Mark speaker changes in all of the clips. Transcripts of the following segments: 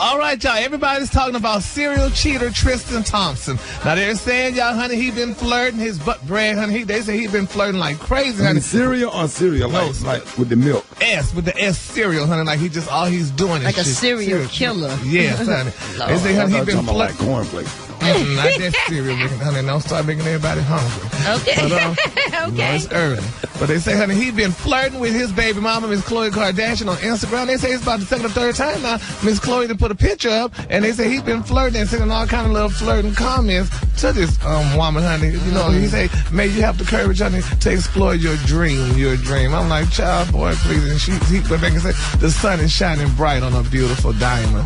Speaker 1: All right, y'all. Everybody's talking about serial cheater Tristan Thompson. Now, they're saying, y'all, honey, he been flirting his butt bread, honey. They say he been flirting like crazy, honey.
Speaker 2: Cereal or cereal?
Speaker 1: No,
Speaker 2: like with the milk?
Speaker 1: With the S cereal, honey. Like all he's doing is
Speaker 3: like a serial killer.
Speaker 1: Yes, honey. They say, honey, he been flirting.
Speaker 2: Like cornflakes.
Speaker 1: Not that cereal, honey. Don't start making everybody hungry.
Speaker 3: Okay.
Speaker 1: But,
Speaker 3: okay.
Speaker 1: It's early. But they say, honey, he been flirting with his baby mama, Miss Khloe Kardashian, on Instagram. They say it's about the second or third time now. Miss Khloe to put a picture up, and they say he's been flirting and sending all kind of little flirting comments to this woman, honey. You know, he say, may you have the courage, honey, to explore your dream. I'm like, child, boy, please. And he went back and said, the sun is shining bright on a beautiful diamond.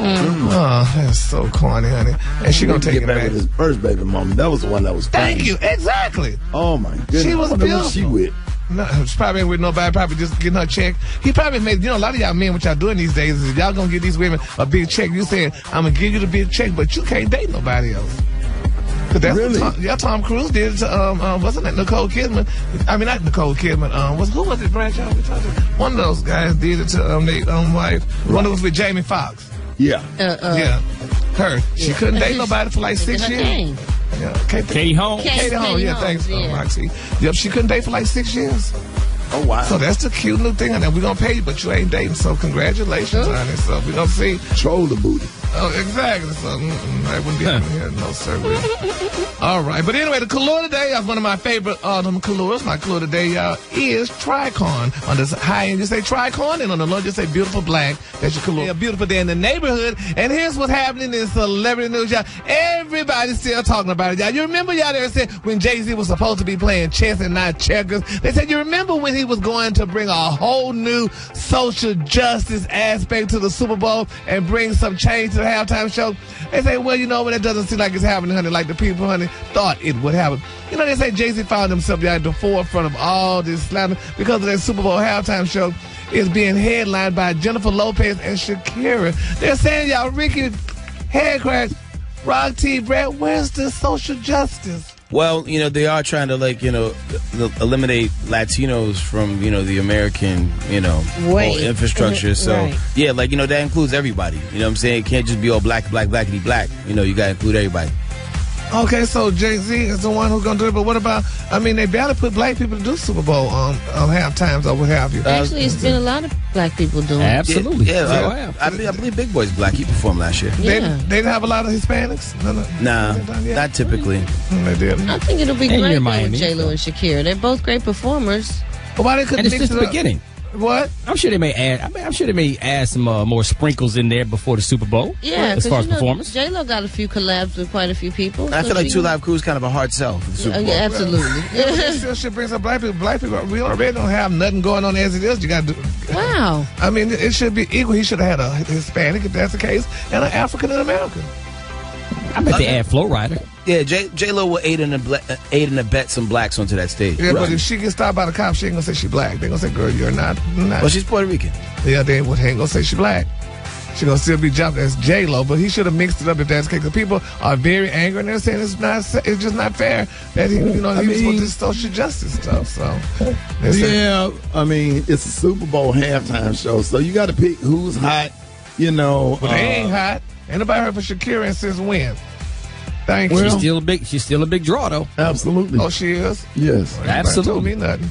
Speaker 1: Oh, that's so corny, honey. And she gonna take it back
Speaker 2: with his first baby mama. That was the one that was funny.
Speaker 1: Thank you, exactly.
Speaker 2: Oh my goodness.
Speaker 1: She was beautiful.
Speaker 2: Who she with?
Speaker 1: No, she's probably with nobody, probably just getting her check. He probably made, a lot of y'all men, what y'all doing these days is y'all gonna give these women a big check. You saying, I'm gonna give you the big check, but you can't date nobody else. Cause that's
Speaker 2: really?
Speaker 1: What Tom Cruise did to, wasn't it Nicole Kidman? I mean, not Nicole Kidman, who was it, Branch out? One of those guys did it to their wife. Right. One that was with Jamie Foxx.
Speaker 2: Yeah.
Speaker 1: Yeah. Her. She couldn't date nobody for like 6 years. Yeah.
Speaker 4: Katie Holmes.
Speaker 1: Katie Holmes, yeah, thanks, Roxy. Yep, she couldn't date for like 6 years.
Speaker 2: Oh, wow.
Speaker 1: So that's the cute new thing. And we're going to pay you, but you ain't dating. So congratulations, honey. So we're going to see.
Speaker 2: Troll the booty.
Speaker 1: Oh, exactly. So I wouldn't be having here. No, sir. All right. But anyway, the color today is one of my favorite autumn colors. My color today, y'all, is tricorn. On the high end, you say tricorn, and on the low, you say beautiful black. That's your color. A beautiful day in the neighborhood. And here's what's happening in celebrity news, y'all. Everybody's still talking about it, y'all. You remember, y'all, they said when Jay-Z was supposed to be playing chess and not checkers? They said, you remember when he was going to bring a whole new social justice aspect to the Super Bowl and bring some change to the halftime show? They say, well, when it doesn't seem like it's happening, honey, like the people, honey, thought it would happen. They say Jay-Z found himself at the forefront of all this slander because of that Super Bowl halftime show is being headlined by Jennifer Lopez and Shakira. They're saying, y'all, Ricky, head crash, Rock T, Brett, where's the social justice?
Speaker 5: Well, they are trying to, eliminate Latinos from, the American, whole infrastructure. So,
Speaker 3: right.
Speaker 5: Yeah, that includes everybody. You know what I'm saying? It can't just be all blackity black. You got to include everybody.
Speaker 1: Okay, so Jay-Z is the one who's going to do it, but what about, they barely put black people to do Super Bowl half times or what have you.
Speaker 3: Actually, it's been a lot of black people doing it.
Speaker 4: Absolutely.
Speaker 5: Yeah, I believe Big Boy's black. He performed last year.
Speaker 3: Yeah.
Speaker 1: They didn't have a lot of Hispanics?
Speaker 5: Nah, not typically.
Speaker 1: They didn't.
Speaker 3: I think it'll be great with J-Lo and Shakira. They're both great performers.
Speaker 1: Well, why they couldn't
Speaker 4: and it's
Speaker 1: mix
Speaker 4: just
Speaker 1: it
Speaker 4: the beginning.
Speaker 1: What?
Speaker 4: I'm sure they may add. I'm sure they may add some more sprinkles in there before the Super Bowl.
Speaker 3: Yeah,
Speaker 4: as far as performance.
Speaker 3: J-Lo got a few collabs with quite a few people.
Speaker 5: I feel like Two Live Crew is kind of a hard sell for the Super Bowl.
Speaker 3: Yeah, absolutely.
Speaker 1: They still should bring some black people. Black people, we already don't have nothing going on as it is. You got to do.
Speaker 3: Wow.
Speaker 1: It should be equal. He should have had a Hispanic, if that's the case, and an African and American.
Speaker 4: I bet they add Flo Rida.
Speaker 5: Yeah, J-Lo will aid and abet some blacks onto that stage.
Speaker 1: Yeah, right. But if she gets stopped by the cops, she ain't gonna say she black. They gonna say, girl, you're not.
Speaker 5: Well, she's Puerto Rican.
Speaker 1: Yeah, they ain't gonna say she black. She gonna still be jumped as J-Lo, but he should have mixed it up if that's the case. Because people are very angry and they're saying it's just not fair that he was for this social justice stuff. So
Speaker 2: yeah, it's a Super Bowl halftime show, so you got to pick who's hot.
Speaker 1: But they ain't hot. Ain't nobody heard from Shakira since when? Thank you.
Speaker 4: She's still a big draw though.
Speaker 2: Absolutely.
Speaker 1: Oh, she is?
Speaker 2: Yes.
Speaker 1: Well,
Speaker 4: absolutely.
Speaker 1: Told me nothing.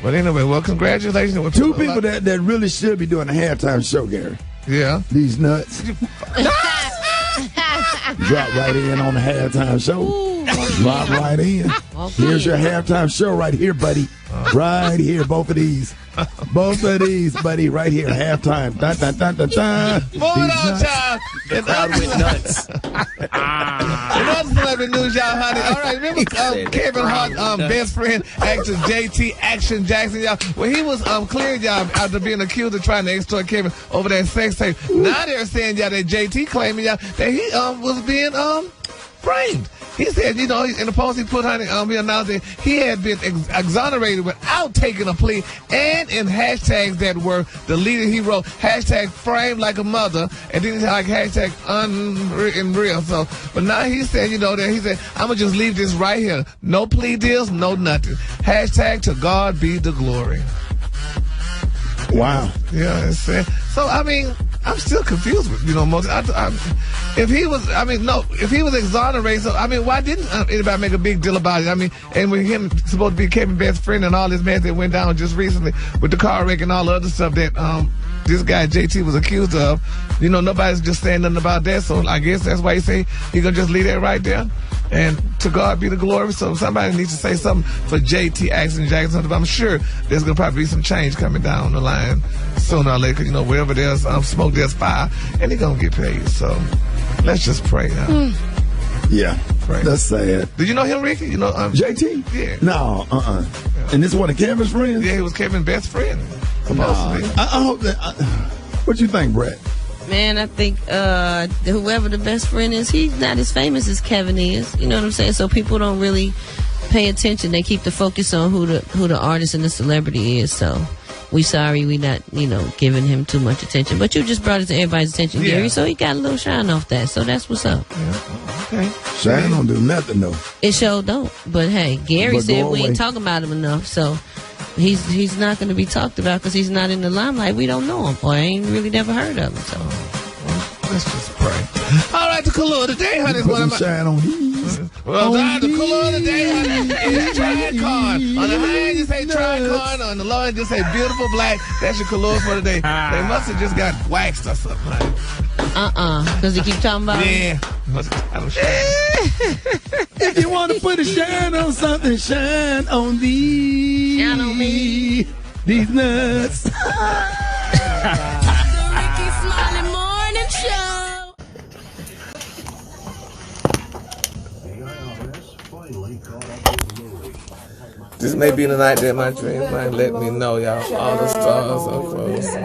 Speaker 1: But anyway, well, congratulations.
Speaker 2: Two people that really should be doing a halftime show, Gary.
Speaker 1: Yeah.
Speaker 2: These nuts. Drop right in on the halftime show. Ooh. Drop right in. Okay. Here's your halftime show right here, buddy. Right here, both of these. Both of these, buddy, right here, halftime. Dun, dun, dun, dun, dun.
Speaker 1: Moving on, child.
Speaker 5: The crowd went nuts.
Speaker 1: In other celebrity news, y'all, honey. All right, remember Kevin Hart's best friend, actor JT Action Jackson, y'all? Well, he was cleared, y'all, after being accused of trying to extort Kevin over that sex tape. Now they're saying, y'all, that JT claiming, y'all, that he was being framed. He said, in the post he put, honey, he announced that he had been exonerated without taking a plea, and in hashtags that were deleted, he wrote hashtag framed like a mother, and then like hashtag unreal. So, but now he said, that he said, I'm gonna just leave this right here. No plea deals, no nothing. Hashtag to God be the glory.
Speaker 2: Wow.
Speaker 1: Yeah, so I'm still confused with, most. If he was exonerated, so, why didn't anybody make a big deal about it? And when him supposed to be Kevin's best friend and all this mess that went down just recently with the car wreck and all the other stuff that this guy JT was accused of, nobody's just saying nothing about that. So I guess that's why he say he gonna just leave that right there. And to God be the glory. So somebody needs to say something for JT asking Jackson. But I'm sure there's going to probably be some change coming down the line sooner or later. Because, wherever there's smoke, there's fire. And he's going to get paid. So let's just pray.
Speaker 2: Yeah. Pray. That's sad.
Speaker 1: Did you know him, Ricky?
Speaker 2: JT?
Speaker 1: Yeah.
Speaker 2: No,
Speaker 1: Yeah.
Speaker 2: And this is one of Kevin's friends?
Speaker 1: Yeah, he was Kevin's best friend. Supposedly.
Speaker 2: I hope that. What you think, Brett?
Speaker 3: Man, I think whoever the best friend is, he's not as famous as Kevin is. You know what I'm saying? So people don't really pay attention. They keep the focus on who the artist and the celebrity is. So we sorry we not, giving him too much attention. But you just brought it to everybody's attention, Gary. So he got a little shine off that. So that's what's up.
Speaker 1: Yeah. Okay.
Speaker 2: Shine don't do nothing, though.
Speaker 3: It sure don't. But hey, Gary said we ain't talking about him enough. So he's not going to be talked about because he's not in the limelight. We don't know him, or I ain't really never heard of him. So
Speaker 1: let's just pray. All right, the color of the day, honey, is one of my.
Speaker 2: Shine on these.
Speaker 1: Well, the color of the day, honey, is tricorn. On the high end, you say tricorn. On the low end, you say beautiful black. That's your color for the day. They must have just got waxed or something, honey.
Speaker 3: Because they keep talking about
Speaker 1: it.
Speaker 2: If you want to put a shine on something, shine on these.
Speaker 3: Shine on me.
Speaker 2: These nuts.
Speaker 3: The Ricky Smiley Morning Show.
Speaker 1: This may be the night that my dreams might let me know, y'all. All the stars are close.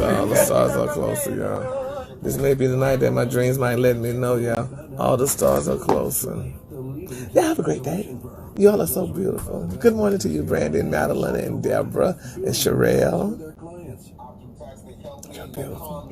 Speaker 1: All the stars are closer, y'all. This may be the night that my dreams might let me know, y'all. All the stars are closer. Y'all have a great day. You all are so beautiful. Good morning to you, Brandon, Madeline, and Deborah, and Sherelle. You're beautiful.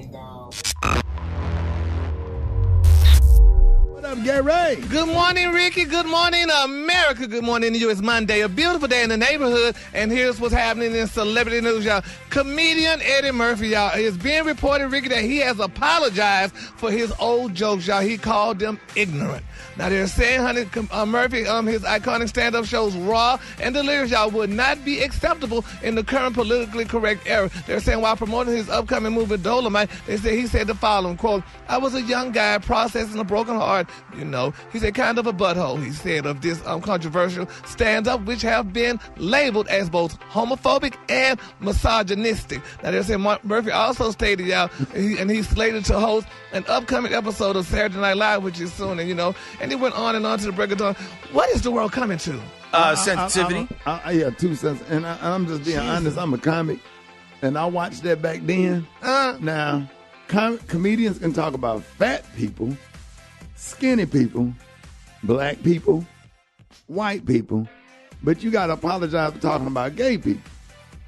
Speaker 2: What up, Gary?
Speaker 1: Good morning, Ricky. Good morning, America. Good morning to you. It's Monday, a beautiful day in the neighborhood, and here's what's happening in celebrity news, y'all. Comedian Eddie Murphy, y'all, is being reported, Ricky, that he has apologized for his old jokes, y'all. He called them ignorant. Now, they're saying, honey, Murphy, his iconic stand-up shows raw and delirious, y'all, would not be acceptable in the current politically correct era. They're saying while promoting his upcoming movie, Dolomite, he said the following, quote, I was a young guy processing a broken heart, He said, kind of a butthole, he said, of this controversial stand-up, which have been labeled as both homophobic and misogynistic. Now, they're saying Murphy also stated, y'all, and he's slated to host an upcoming episode of Saturday Night Live, which is soon, and he went on and on to the break of dawn. What is the world coming to?
Speaker 5: Sensitivity.
Speaker 2: Yeah, 2 cents. And I'm just being honest. I'm a comic, and I watched that back then. Now, comedians can talk about fat people, skinny people, black people, white people, but you got to apologize for talking about gay people.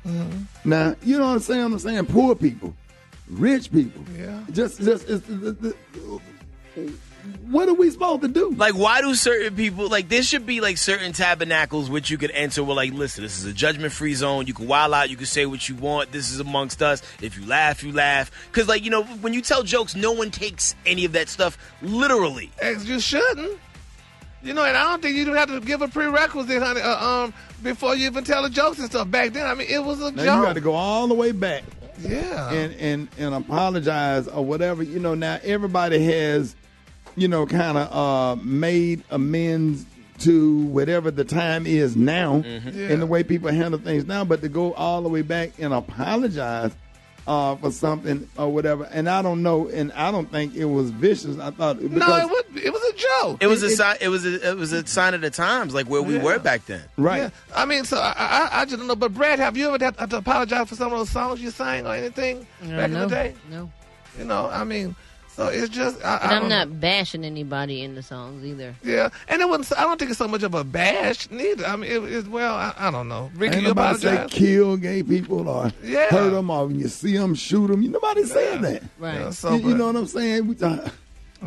Speaker 2: Mm-hmm. Now, you know what I'm saying? Poor people, rich people. Yeah. What are we supposed to do?
Speaker 5: Like, why do certain people, there should be, certain tabernacles which you could enter where, listen, this is a judgment-free zone. You can wild out. You can say what you want. This is amongst us. If you laugh, you laugh. Because, when you tell jokes, no one takes any of that stuff literally.
Speaker 1: You shouldn't. And I don't think you have to give a prerequisite, honey, before you even tell the jokes and stuff. Back then, it was a joke.
Speaker 2: You got to go all the way back.
Speaker 1: Yeah.
Speaker 2: And apologize or whatever. Now everybody has, kind of made amends to whatever the time is now and the way people handle things now. But to go all the way back and apologize for something or whatever, and I don't know, and I don't think it was vicious. I thought it was
Speaker 1: a joke.
Speaker 5: It was a sign. It was a sign of the times, where we were back then.
Speaker 2: Right.
Speaker 1: Yeah. So I just don't know. But Brad, have you ever had to apologize for some of those songs you sang or anything back in the day?
Speaker 3: No.
Speaker 1: So it's just
Speaker 3: I'm not bashing anybody in the songs either.
Speaker 1: Yeah, and it wasn't. I don't think it's so much of a bash neither. I don't know. Ricky,
Speaker 2: ain't
Speaker 1: you
Speaker 2: nobody
Speaker 1: apologize?
Speaker 2: say kill gay people or hurt them or when you see them shoot them. Nobody said that.
Speaker 3: Right.
Speaker 1: Yeah,
Speaker 2: you know what I'm saying?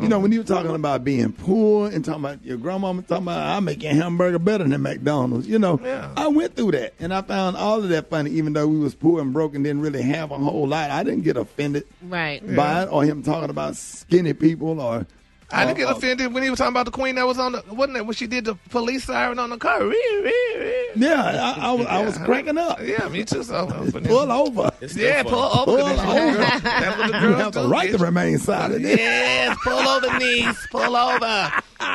Speaker 2: You know, when you were talking about being poor and talking about your grandmama talking about I make your hamburger better than McDonald's, you know, I went through that and I found all of that funny. Even though we was poor and broke and didn't really have a whole lot, I didn't get offended by it or him talking about skinny people or.
Speaker 1: I didn't get offended when he was talking about the queen that was on the, wasn't it, when she did the police siren on the car?
Speaker 2: Yeah, I was cracking up.
Speaker 1: Yeah, me too. So
Speaker 2: pull over.
Speaker 1: Yeah, pull over. That's what the girls
Speaker 2: you have the right to remain silent.
Speaker 1: Yes, pull over, niece. Pull over.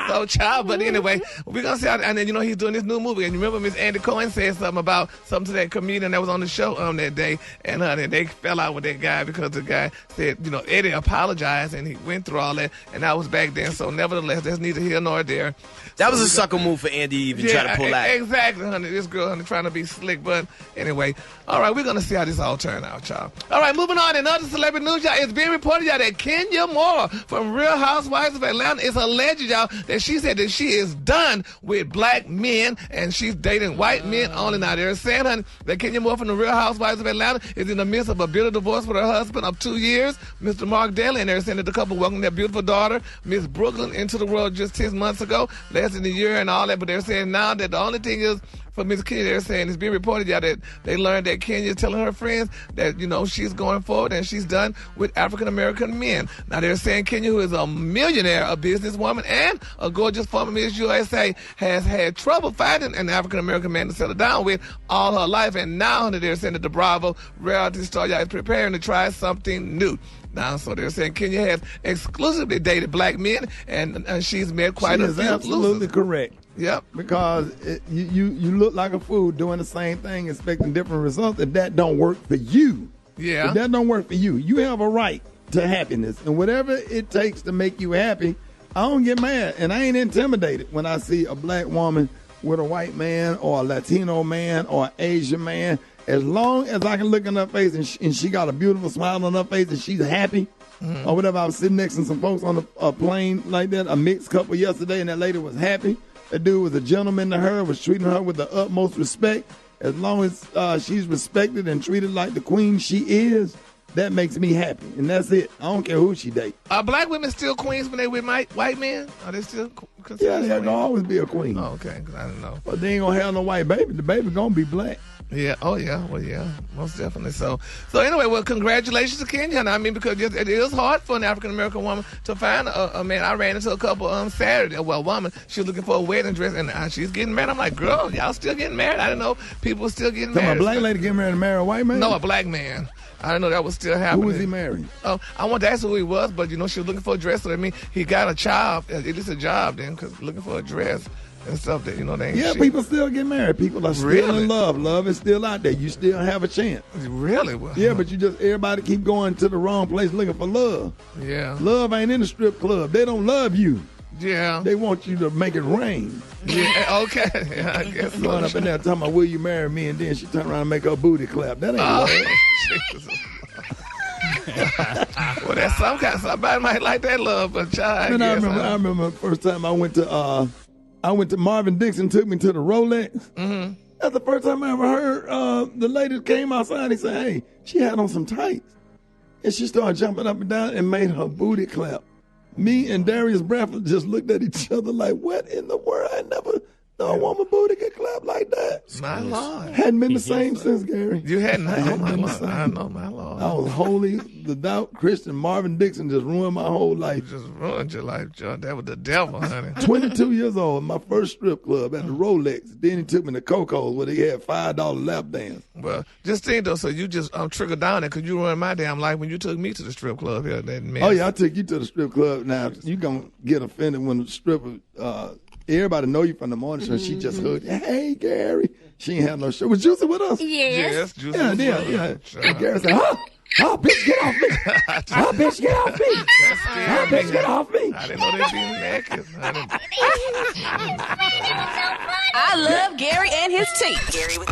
Speaker 1: So, child. But anyway, we're going to see how, and then, you know, he's doing this new movie. And you remember Miss Andy Cohen said something to that comedian that was on the show that day. And they fell out with that guy because the guy said, you know, Eddie apologized and he went through all that. And that was back then. So, nevertheless, that's neither here nor there.
Speaker 5: That was a sucker move for Andy to even try to pull out.
Speaker 1: Exactly, honey. This girl, honey, trying to be slick. But anyway, all right, we're going to see how this all turn out, y'all. All right, moving on. In other celebrity news, y'all, it's being reported, y'all, that Kenya Moore from Real Housewives of Atlanta is alleged, y'all, that she said that she is done with black men and she's dating white men only. Now, they're saying, honey, that Kenya Moore from the Real Housewives of Atlanta is in the midst of a bitter divorce with her husband of 2 years, Mr. Mark Daly, and they're saying that the couple welcomed their beautiful daughter, Miss Brooklyn, into the world just 10 months ago, less than a year and all that. But they're saying now that the only thing is for Miss Kenya, they're saying it's being reported, y'all, that they learned that Kenya is telling her friends that, you know, she's going forward and she's done with African-American men. Now, they're saying Kenya, who is a millionaire, a businesswoman, and a gorgeous former Miss USA, has had trouble finding an African-American man to settle down with all her life. And now, they're saying that the Bravo reality star, y'all, is preparing to try something new. Now, so they're saying Kenya has exclusively dated black men, and she's met quite a few.
Speaker 2: Absolutely correct.
Speaker 1: Yep.
Speaker 2: Because you look like a fool doing the same thing, expecting different results. If that don't work for you, if that don't work for you, you have a right to happiness. And whatever it takes to make you happy, I don't get mad. And I ain't intimidated when I see a black woman with a white man or a Latino man or an Asian man. As long as I can look in her face and she got a beautiful smile on her face and she's happy, or whatever. I was sitting next to some folks on a plane like that, a mixed couple yesterday, and that lady was happy. That dude was a gentleman to her, was treating her with the utmost respect. As long as she's respected and treated like the queen she is, that makes me happy. And that's it. I don't care who she dates.
Speaker 1: Are black women still queens when they with white men? Are they still considered
Speaker 2: Yeah, they're going to always be a queen.
Speaker 1: Oh, okay, because I don't know.
Speaker 2: But they ain't going to have no white baby. The baby going to be black.
Speaker 1: Yeah. Oh, yeah. Well, yeah. Most definitely. So anyway, well, congratulations to Kenya. I mean, because it is hard for an African American woman to find a man. I ran into a couple Saturday. Well, a woman. She was looking for a wedding dress, and she's getting married. I'm like, girl, y'all still getting married? I didn't know people were still getting married.
Speaker 2: So a black lady getting married and marry a white man?
Speaker 1: No, a black man. I didn't know that was still happening.
Speaker 2: Who was he marrying?
Speaker 1: Oh, I wanted to ask who he was, but you know she was looking for a dress. So I mean, he got a job. It is a job then, because looking for a dress and stuff that, you know, they ain't shit.
Speaker 2: People still get married. People are still in love. Love is still out there. You still have a chance.
Speaker 1: Really? Well,
Speaker 2: yeah, but everybody keep going to the wrong place looking for love.
Speaker 1: Yeah.
Speaker 2: Love ain't in the strip club. They don't love you.
Speaker 1: Yeah.
Speaker 2: They want you to make it rain.
Speaker 1: Yeah, okay. Yeah, I guess so.
Speaker 2: Going up in there talking about, will you marry me? And then she turn around and make her booty clap. That ain't love.
Speaker 1: Jesus. Well, that's some kind. Somebody might like that love, but child.
Speaker 2: I remember the first time I went to Marvin Dixon took me to the Rolex.
Speaker 1: Mm-hmm.
Speaker 2: That's the first time I ever heard the lady came outside. He said, "Hey, she had on some tights," and she started jumping up and down and made her booty clap. Me and Darius Bradford just looked at each other like, "What in the world? I never." No woman booty get clapped like that.
Speaker 1: My Lord.
Speaker 2: Hadn't been the same since, Gary.
Speaker 1: You hadn't? Oh, my Lord. I know, my Lord.
Speaker 2: I was holy, devout Christian. Marvin Dixon just ruined my whole life.
Speaker 1: Just ruined your life, John. That was the devil, honey.
Speaker 2: 22 years old, my first strip club at the Rolex. Then he took me to Coco's where they had $5 lap dance.
Speaker 1: Well, just think, though, so you just triggered down there because you ruined my damn life when you took me to the strip club here. That mess.
Speaker 2: Oh, yeah, I took you to the strip club. Now, you going to get offended when the stripper... everybody know you from the morning show. She just hugged you. Hey, Gary. She ain't have no show. Was Juicy with us?
Speaker 1: Yes, Juicy.
Speaker 2: Yeah. Sure. Gary said, oh, bitch, get off me. Oh, bitch, get off me. Oh, bitch, get off me.
Speaker 1: I didn't know they'd be naked.
Speaker 6: I love Gary and his teeth. Gary with